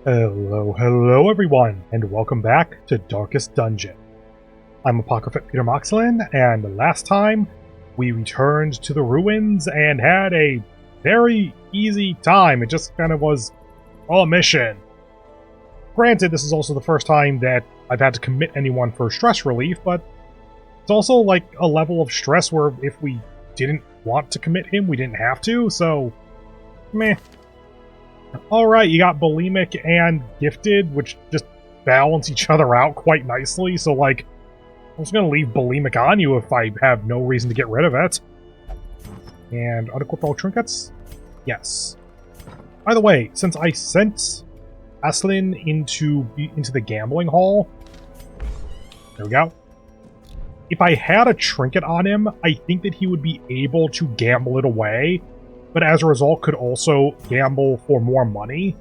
Hello everyone, and welcome back to Darkest Dungeon. I'm Apocryphate Peter Moxilin, and last time we returned to the ruins and had a very easy time. It just kind of was a mission. Granted, this is also the first time that I've had to commit anyone for stress relief, but it's also like a level of stress where if we didn't want to commit him, we didn't have to, so meh. Alright, you got Bulimic and Gifted, which just balance each other out quite nicely, so like, I'm just gonna leave Bulimic on you if I have no reason to get rid of it. And unequip all trinkets? Yes. By the way, since I sent Aslin into the gambling hall, there we go. If I had a trinket on him, I think that he would be able to gamble it away, but as a result could also gamble for more money.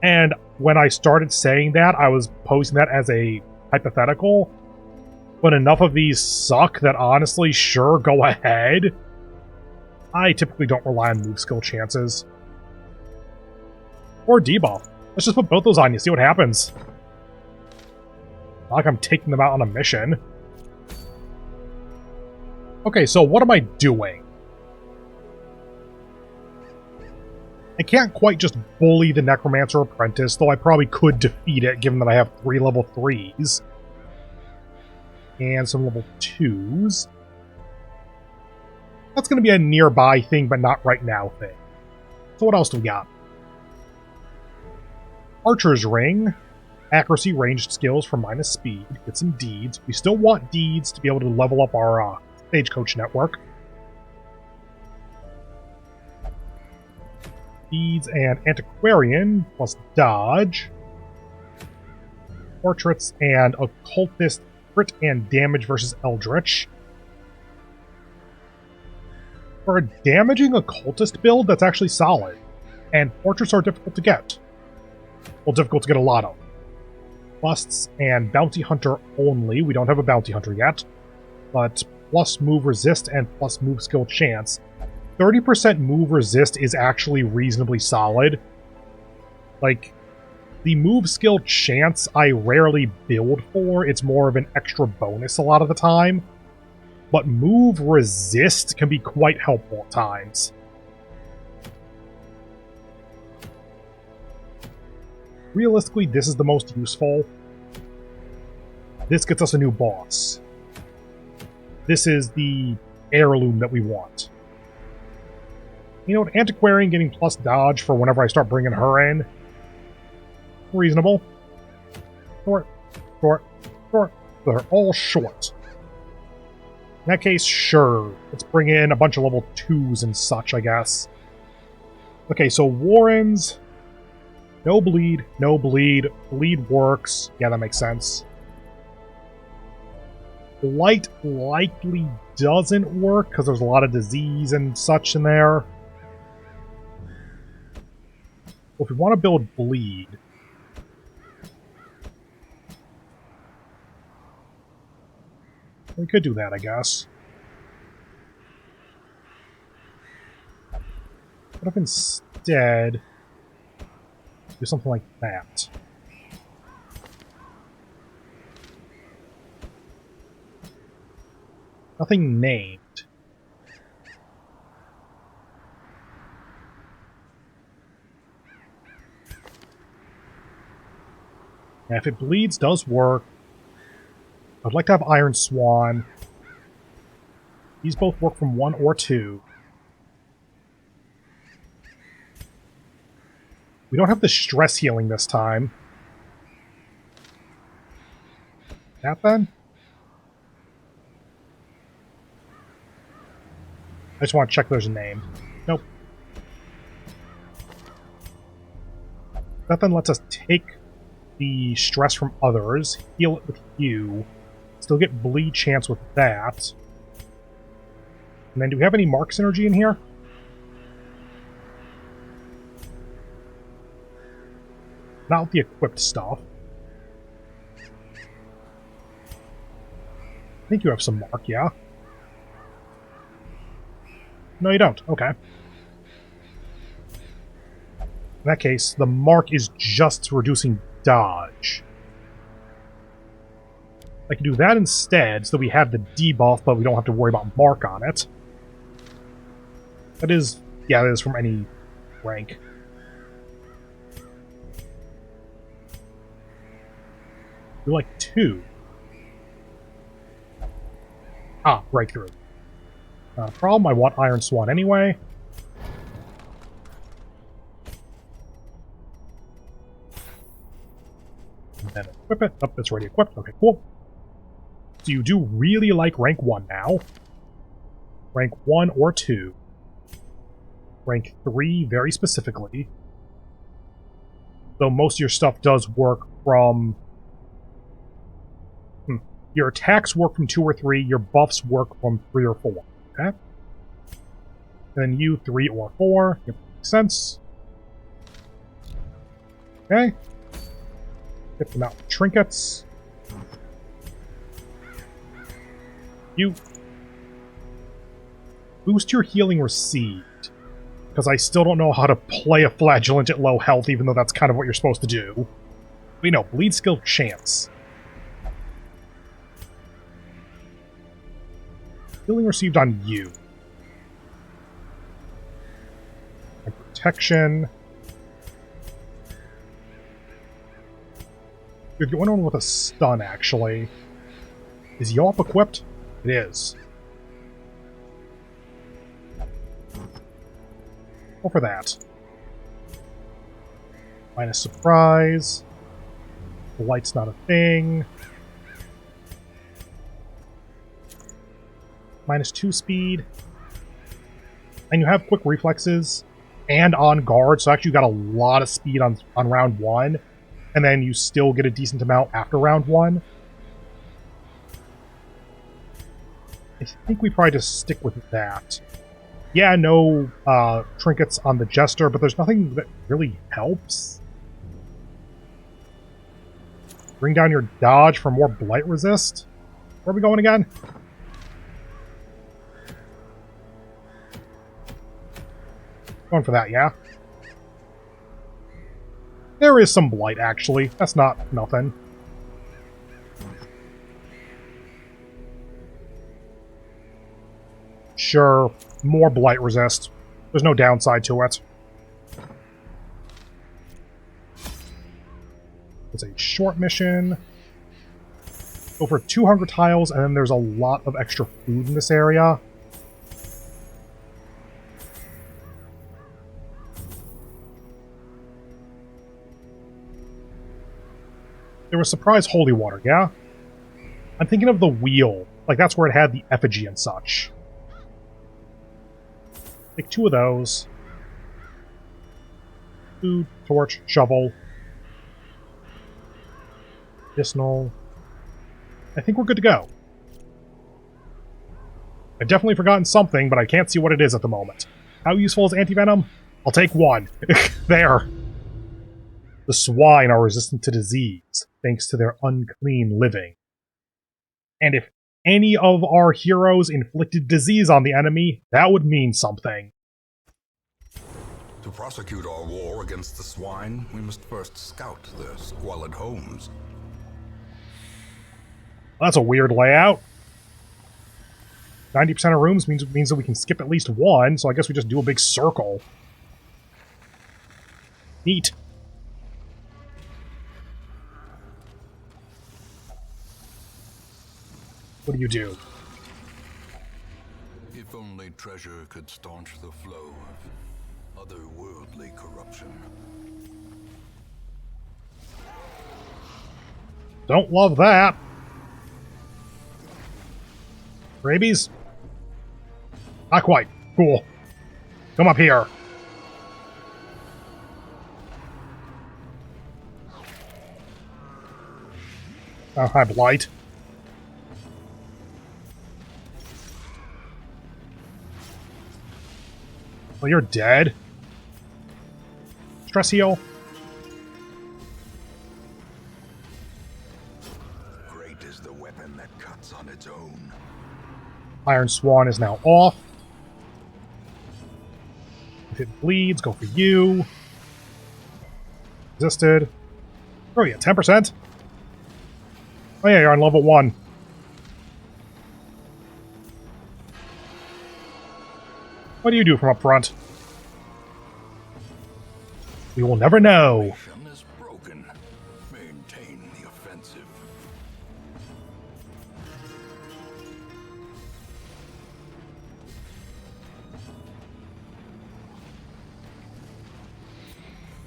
And when I started saying that, I was posing that as a hypothetical, but enough of these suck that honestly, sure, go ahead. I typically don't rely on move skill chances. Or debuff. Let's just put both those on you, see what happens. Not like I'm taking them out on a mission. Okay, so what am I doing? I can't quite just bully the Necromancer Apprentice, though I probably could defeat it, given that I have 3 level 3s. And some level 2s. That's going to be a nearby thing, but not right now thing. So what else do we got? Archer's Ring. Accuracy, ranged skills for minus speed. Get some deeds. We still want deeds to be able to level up our Stagecoach network. Deeds and Antiquarian, plus Dodge. Portraits and Occultist, crit and damage versus Eldritch. For a damaging Occultist build, that's actually solid. And Portraits are difficult to get. Well, difficult to get a lot of. Busts and Bounty Hunter only. We don't have a Bounty Hunter yet. But plus move resist and plus move skill chance. 30% move resist is actually reasonably solid. Like, the move skill chance I rarely build for. It's more of an extra bonus a lot of the time. But move resist can be quite helpful at times. Realistically, this is the most useful. This gets us a new boss. This is the heirloom that we want. You know, an Antiquarian getting plus dodge for whenever I start bringing her in. Reasonable. Short. They're all short. In that case, sure. Let's bring in a bunch of level 2s and such, I guess. Okay, so Warrens. No bleed, no bleed. Bleed works. Yeah, that makes sense. Light likely doesn't work, because there's a lot of disease and such in there. Well, if we want to build bleed, we could do that, I guess. What if instead do something like that? Nothing named. Now, if it bleeds, does work. I'd like to have Iron Swan. These both work from 1 or 2. We don't have the stress healing this time. That then? I just want to check there's a name. Nope. That then lets us take the stress from others, heal it with you, still get bleed chance with that. And then do we have any mark synergy in here? Not with the equipped stuff. I think you have some mark, yeah? No, you don't. Okay. In that case, the mark is just reducing dodge. I can do that instead, so that we have the debuff, but we don't have to worry about mark on it. That is... yeah, that is from any rank. Do like 2. Ah, breakthrough. Problem, I want Iron Swan anyway. And then equip it. Oh, it's already equipped. Okay, cool. So you do really like rank 1 now. Rank 1 or 2. Rank 3 very specifically. Though most of your stuff does work from... Your attacks work from 2 or 3, your buffs work from 3 or 4. Okay? And then you 3 or 4. Yep, makes sense. Okay. Get them out with trinkets. You boost your healing received, because I still don't know how to play a flagellant at low health, even though that's kind of what you're supposed to do. Wait, no, bleed skill chance. Healing received on you. And protection. You're the only one with a stun, actually. Is Yelp equipped? It is. Go for that. Minus surprise. The light's not a thing. Minus 2 speed. And you have quick reflexes and on guard, so actually you got a lot of speed on round 1. And then you still get a decent amount after round 1. I think we probably just stick with that. Yeah, no trinkets on the Jester, but there's nothing that really helps. Bring down your dodge for more blight resist. Where are we going again? Going for that, yeah? There is some blight, actually. That's not nothing. Sure, more blight resist. There's no downside to it. It's a short mission. Over 200 tiles, and then there's a lot of extra food in this area. There was surprise holy water, yeah? I'm thinking of the wheel. Like, that's where it had the effigy and such. Take 2 of those. Food, torch, shovel. Medicinal. I think we're good to go. I've definitely forgotten something, but I can't see what it is at the moment. How useful is anti-venom? I'll take 1. There. The swine are resistant to disease, thanks to their unclean living. And if any of our heroes inflicted disease on the enemy, that would mean something. To prosecute our war against the swine, we must first scout their squalid homes. That's a weird layout. 90% of rooms means that we can skip at least 1, so I guess we just do a big circle. Neat. What do you do? If only treasure could staunch the flow of otherworldly corruption. Don't love that. Rabies? Not quite. Cool. Come up here. Oh, hi, Blight. Well, you're dead. Stress heal. Great is the weapon that cuts on its own. Iron Swan is now off. If it bleeds, go for you. Resisted. Oh yeah, 10%? Oh yeah, you're on level 1. What do you do from up front? We will never know. Is broken. Maintain the offensive.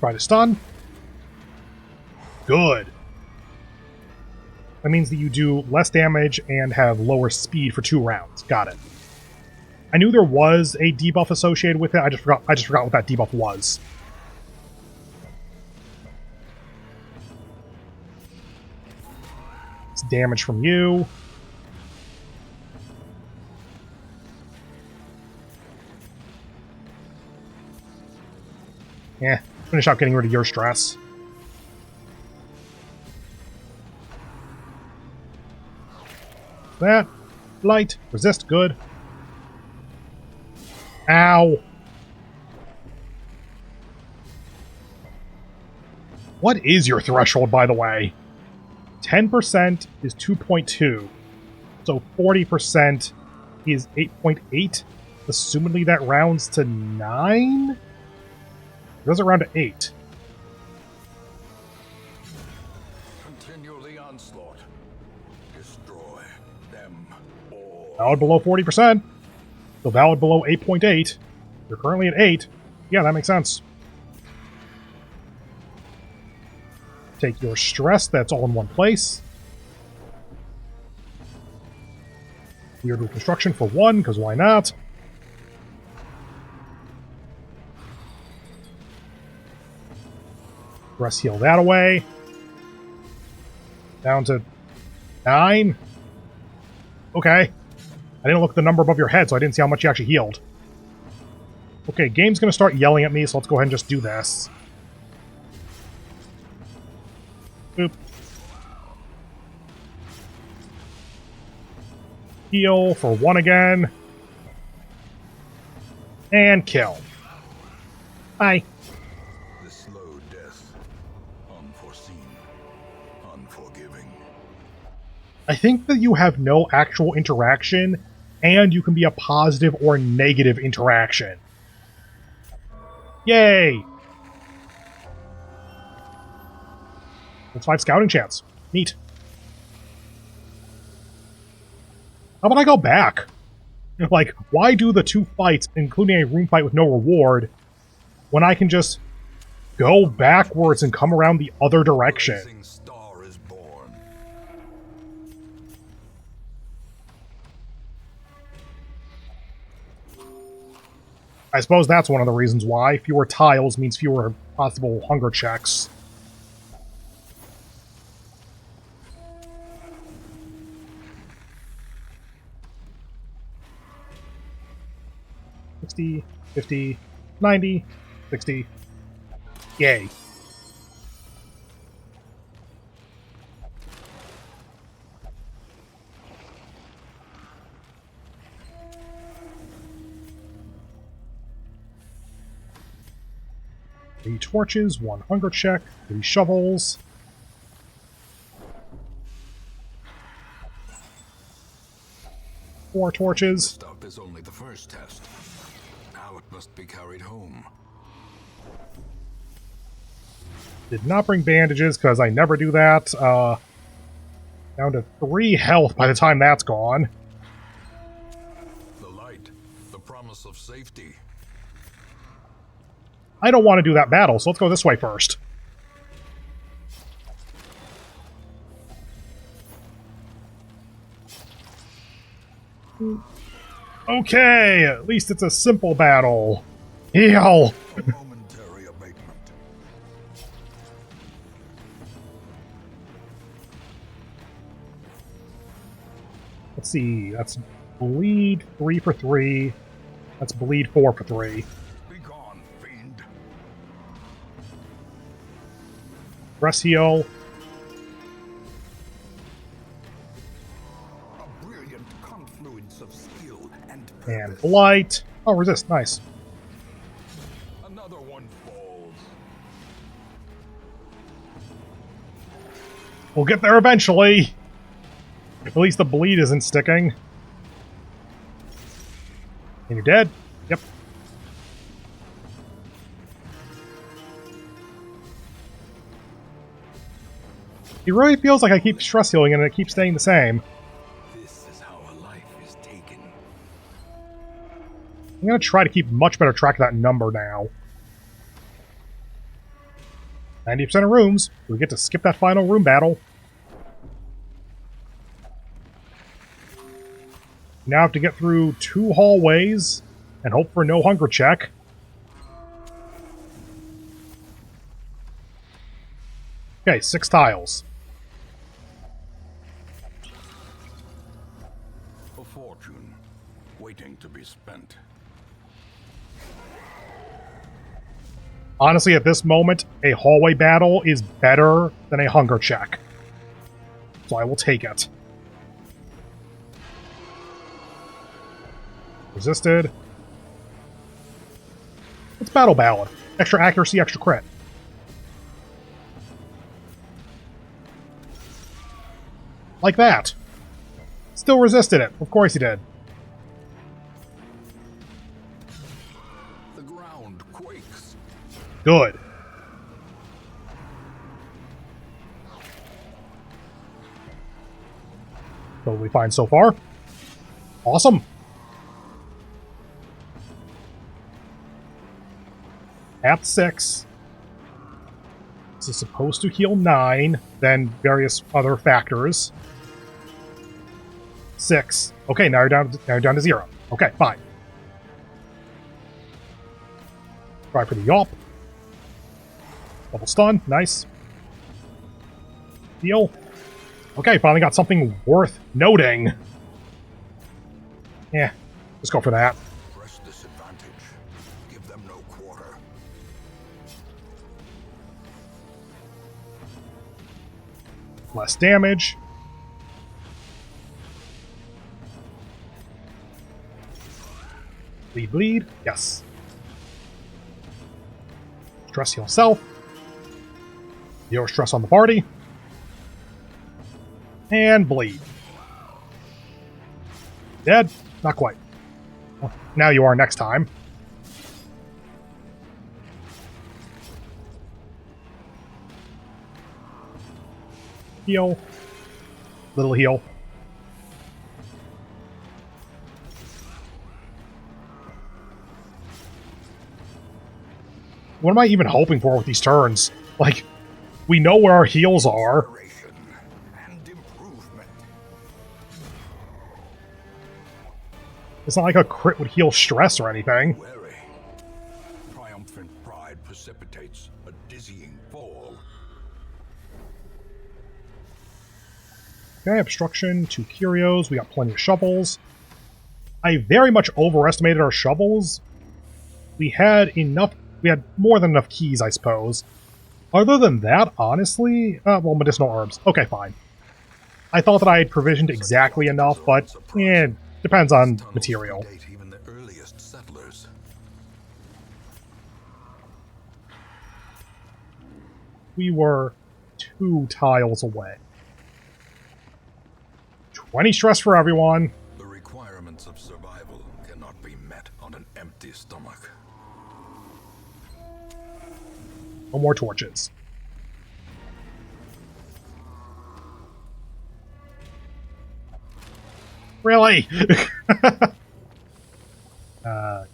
Try to stun. Good. That means that you do less damage and have lower speed for 2 rounds. Got it. I knew there was a debuff associated with it. I just forgot what that debuff was. It's damage from you. Yeah, finish out getting rid of your stress. That. Light. Resist. Good. Ow. What is your threshold, by the way? 10% is 2.2. So 40% is 8.8. Assumedly that rounds to 9? Or does it round to 8? Continue the onslaught. Destroy them all. Valid below 40%. So valid below 8.8. You're currently at 8. Yeah, that makes sense. Take your stress, that's all in one place. Weird reconstruction for 1, because why not? Rest heal that away. Down to 9. Okay. I didn't look at the number above your head, so I didn't see how much you actually healed. Okay, game's gonna start yelling at me, so let's go ahead and just do this. Boop. Heal for 1 again. And kill. Bye. The slow death. Unforeseen. Unforgiving. I think that you have no actual interaction, and you can be a positive or negative interaction. Yay! That's 5 scouting chance. Neat. How about I go back? Like, why do the 2 fights, including a room fight with no reward, when I can just go backwards and come around the other direction? Blazing star is born. I suppose that's one of the reasons why. Fewer tiles means fewer possible hunger checks. $60, $50, $90, $60. Yay. Three torches, 1 hunger check, 3 shovels. Four torches. Stuff is only the first test. Now it must be carried home. Did not bring bandages, because I never do that. Down to 3 health by the time that's gone. The light. The promise of safety. I don't want to do that battle, so let's go this way first. Okay, at least it's a simple battle. Heal! A momentary abatement. Let's see, that's bleed 3 for 3. That's bleed 4 for 3. Be gone, fiend. Rest heal. A brilliant confluence of skill and And blight. Oh, resist. Nice. Another one falls. We'll get there eventually. At least the bleed isn't sticking. And you're dead? Yep. It really feels like I keep stress healing and it keeps staying the same. This is how a life is taken. I'm going to try to keep much better track of that number now. 90% of rooms. We get to skip that final room battle. Now have to get through 2 hallways and hope for no hunger check. Okay, 6 tiles. A fortune waiting to be spent. Honestly, at this moment, a hallway battle is better than a hunger check. So I will take it. Resisted. It's Battle Ballad. Extra accuracy, extra crit. Like that. Still resisted it. Of course he did. The ground quakes. Good. Totally fine so far. Awesome. At 6. This is supposed to heal 9, then various other factors. 6. Okay, now you're down to 0. Okay, fine. Try for the yawp. Double stun, nice. Heal. Okay, finally got something worth noting. Yeah, let's go for that. Press disadvantage. Give them no quarter. Less damage. Bleed. Yes. Stress heal self. Zero stress on the party. And bleed. Dead? Not quite. Well, now you are next time. Heal. Little heal. What am I even hoping for with these turns? Like, we know where our heals are. And improvement. It's not like a crit would heal stress or anything. Wary. Triumphant pride precipitates a dizzying fall. Okay, obstruction, 2 curios. We got plenty of shovels. I very much overestimated our shovels. We had more than enough keys, I suppose. Other than that, honestly, well, medicinal herbs. Okay, fine. I thought that I had provisioned exactly enough, but depends on material. Even the earliest settlers. We were 2 tiles away. 20 stress for everyone. The requirements of survival cannot be met on an empty stomach. No more torches. Really?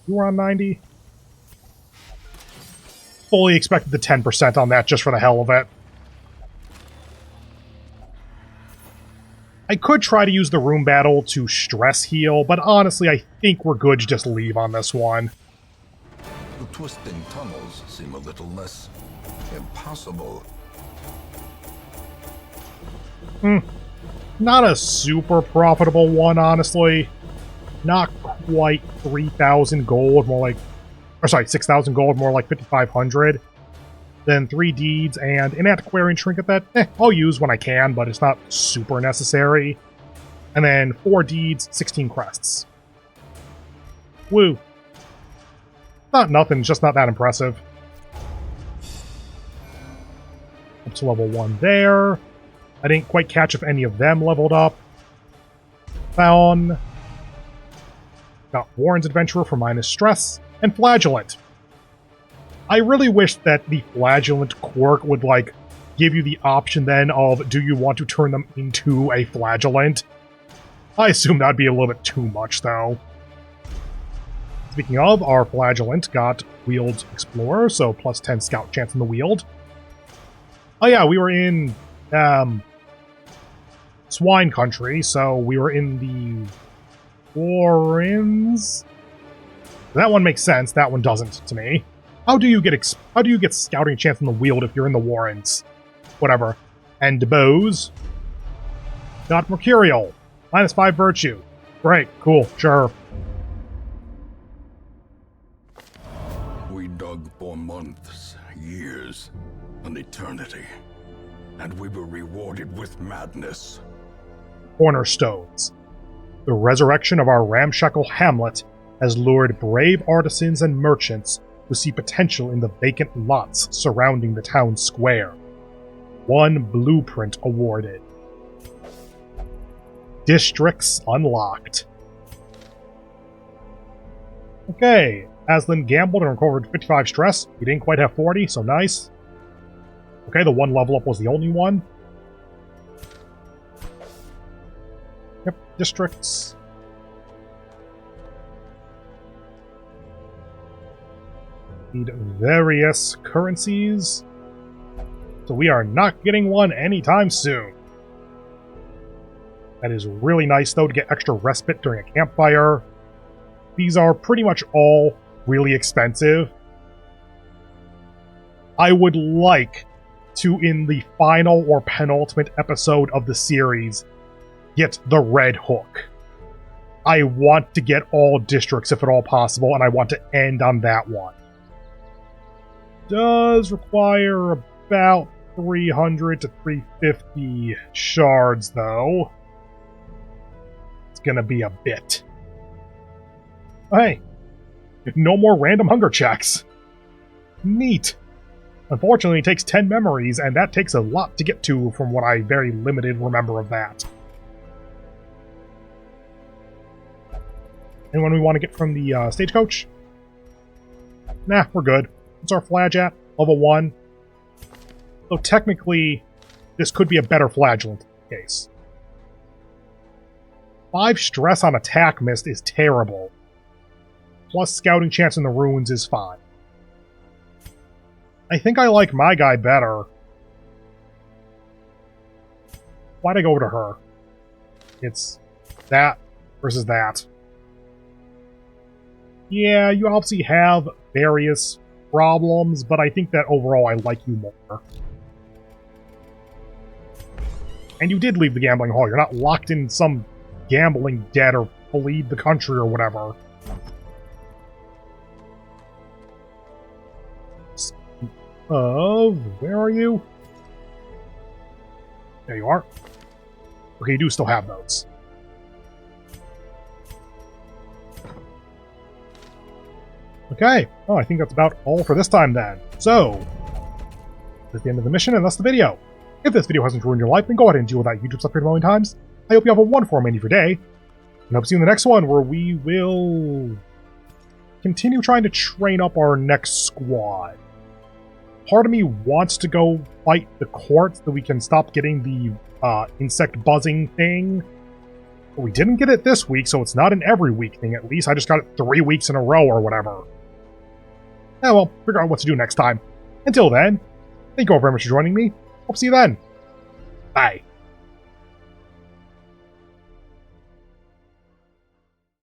You were on 90? Fully expected the 10% on that just for the hell of it. I could try to use the room battle to stress heal, but honestly, I think we're good to just leave on this one. The twisting tunnels seem a little less impossible. Not a super profitable one, honestly. Not quite 3,000 gold, more like... Or sorry, 6,000 gold, more like 5,500. Then 3 deeds and an antiquarian trinket that I'll use when I can, but it's not super necessary. And then 4 deeds, 16 crests. Woo. Not nothing, just not that impressive. Up to level 1 there. I didn't quite catch if any of them leveled up. Found. Got Warren's Adventurer for minus stress, and Flagellant. I really wish that the Flagellant quirk would, like, give you the option then of, do you want to turn them into a Flagellant? I assume that'd be a little bit too much, though. Speaking of, our Flagellant got Wheeled Explorer, so plus 10 scout chance in the Wheeled. Oh yeah, we were in, Swine country, so we were in the Warrens. That one makes sense. That one doesn't to me. How do you get scouting chance in the Wheeled if you're in the Warrens? Whatever. And Bows got Mercurial. Minus 5 virtue. Great. Cool. Sure. We dug for months, years, an eternity, and we were rewarded with madness. Cornerstones. The resurrection of our ramshackle hamlet has lured brave artisans and merchants who see potential in the vacant lots surrounding the town square. 1 blueprint awarded. Districts unlocked. Okay, Aslan gambled and recovered 55 stress. He didn't quite have 40, so nice. Okay, the 1 level up was the only one. Yep, districts. Need various currencies. So we are not getting one anytime soon. That is really nice, though, to get extra respite during a campfire. These are pretty much all really expensive. I would like to, in the final or penultimate episode of the series, get the Red Hook. I want to get all districts if at all possible, and I want to end on that one. Does require about 300 to 350 shards, though. It's gonna be a bit. Hey, no more random hunger checks. Neat. Unfortunately, it takes 10 memories, and that takes a lot to get to from what I very limited remember of that. And when we want to get from the stagecoach? Nah, we're good. What's our flag at? Level 1. So technically, this could be a better Flagellant case. 5 stress on attack missed is terrible. Plus scouting chance in the ruins is fine. I think I like my guy better. Why'd I go over to her? It's that versus that. Yeah, you obviously have various problems, but I think that overall I like you more. And you did leave the gambling hall. You're not locked in some gambling debt or leave the country or whatever. Where are you? There you are. Okay, you do still have those. Okay, oh, I think that's about all for this time then. So, that's the end of the mission and that's the video. If this video hasn't ruined your life, then go ahead and deal with that YouTube stuff here a million times. I hope you have a wonderful remainder of your day, and hope to see you in the next one where we will continue trying to train up our next squad. Part of me wants to go fight the court so we can stop getting the insect buzzing thing. But we didn't get it this week, so it's not an every week thing at least. I just got it 3 weeks in a row or whatever. Yeah, well, figure out what to do next time. Until then, thank you all very much for joining me. Hope to see you then. Bye.